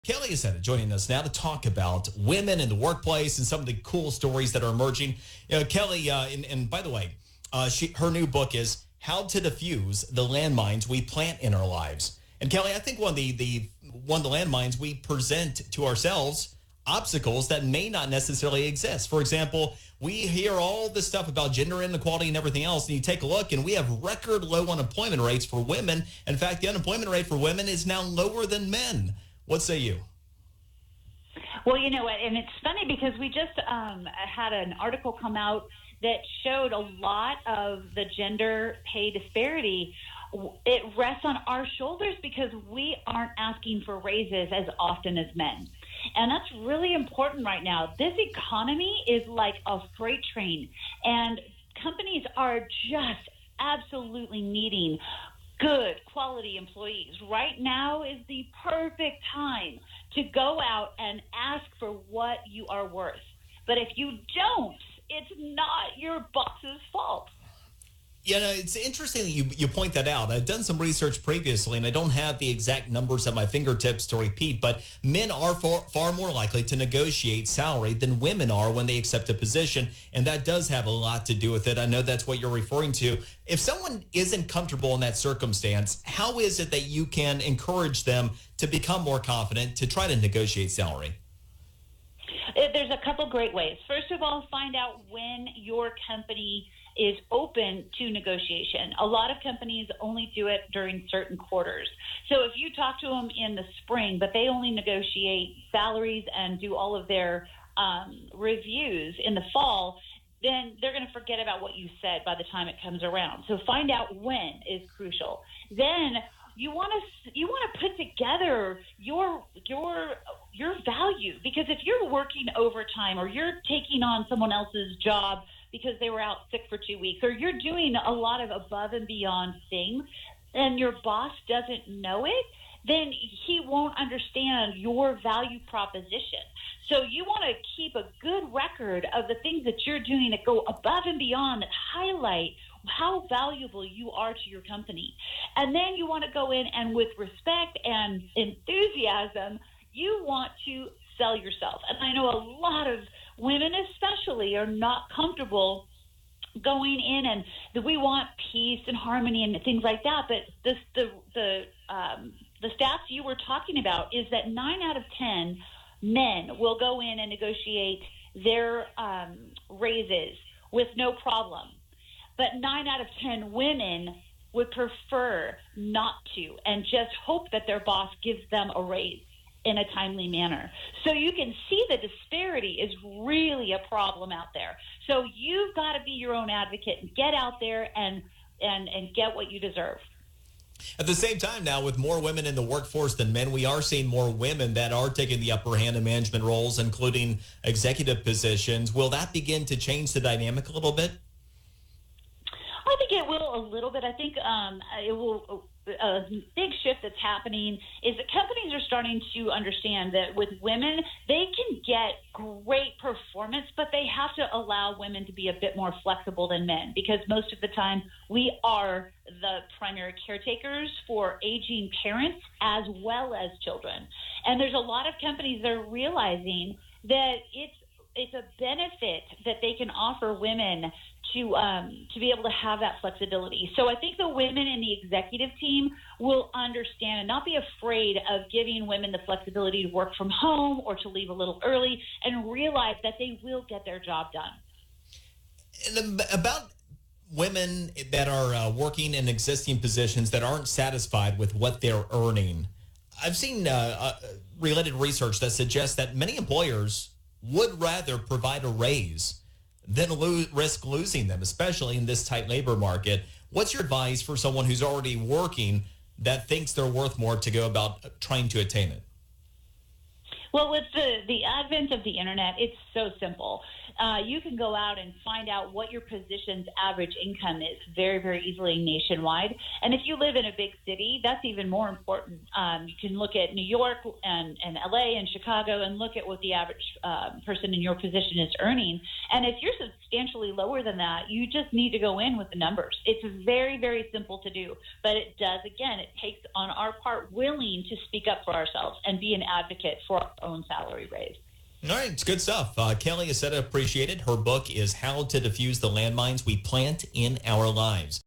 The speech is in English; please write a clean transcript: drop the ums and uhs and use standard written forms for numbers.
Kelly Accetta joining us now to talk about women in the workplace and some of the cool stories that are emerging. Kelly, and by the way, her new book is How to Defuse the Landmines We Plant in Our Lives. And Kelly, I think one of the landmines we present to ourselves, obstacles that may not necessarily exist. For example, we hear all this stuff about gender inequality and everything else, and you take a look, and we have record low unemployment rates for women. In fact, the unemployment rate for women is now lower than men. What say you? Well, you know what, and it's funny because we just had an article come out that showed a lot of the gender pay disparity. It rests on our shoulders because we aren't asking for raises as often as men. And that's really important right now. This economy is like a freight train, and companies are just absolutely needing good quality employees. Right now is the perfect time to go out and ask for what you are worth. But if you don't, it's not your boss's fault. You know, it's interesting that you point that out. I've done some research previously, and I don't have the exact numbers at my fingertips to repeat, but men are far more likely to negotiate salary than women are when they accept a position, and that does have a lot to do with it. I know that's what you're referring to. If someone isn't comfortable in that circumstance, how is it that you can encourage them to become more confident to try to negotiate salary? There's a couple great ways. First of all, find out when your company is open to negotiation. A lot of companies only do it during certain quarters. So if you talk to them in the spring, but they only negotiate salaries and do all of their reviews in the fall, then they're going to forget about what you said by the time it comes around. So find out when is crucial. Then you want to put together your value, because if you're working overtime or you're taking on someone else's job because they were out sick for 2 weeks, or you're doing a lot of above and beyond things and your boss doesn't know it, then he won't understand your value proposition. So you want to keep a good record of the things that you're doing that go above and beyond, that highlight how valuable you are to your company. And then you want to go in and with respect and enthusiasm, you want to sell yourself. And I know a lot of women especially are not comfortable going in, and that we want peace and harmony and things like that. But the stats you were talking about is that 9 out of 10 men will go in and negotiate their raises with no problem. But 9 out of 10 women would prefer not to and just hope that their boss gives them a raise in a timely manner. So you can see the disparity is really a problem out there. So you've got to be your own advocate and get out there and get what you deserve. At the same time now, with more women in the workforce than men, we are seeing more women that are taking the upper hand in management roles, including executive positions. Will that begin to change the dynamic a little bit? I think it will a little bit. I think it will. A big shift that's happening is that companies are starting to understand that with women, they can get great performance, but they have to allow women to be a bit more flexible than men, because most of the time we are the primary caretakers for aging parents as well as children. And there's a lot of companies that are realizing that it's a benefit that they can offer women to be able to have that flexibility. So I think the women in the executive team will understand and not be afraid of giving women the flexibility to work from home or to leave a little early, and realize that they will get their job done. And about women that are working in existing positions that aren't satisfied with what they're earning, I've seen related research that suggests that many employers would rather provide a raise than risk losing them, especially in this tight labor market. What's your advice for someone who's already working that thinks they're worth more to go about trying to attain it? Well, with the advent of the internet, it's so simple. you can go out and find out what your position's average income is very, very easily nationwide. And if you live in a big city, that's even more important. You can look at New York and LA and Chicago and look at what the average person in your position is earning. And if you're substantially lower than that, you just need to go in with the numbers. It's very, very simple to do. But it does, again, it takes on our part willing to speak up for ourselves and be an advocate for our own salary raise. All right, it's good stuff. Kelly Accetta, appreciate it. Her book is How to Defuse the Landmines We Plant in Our Lives.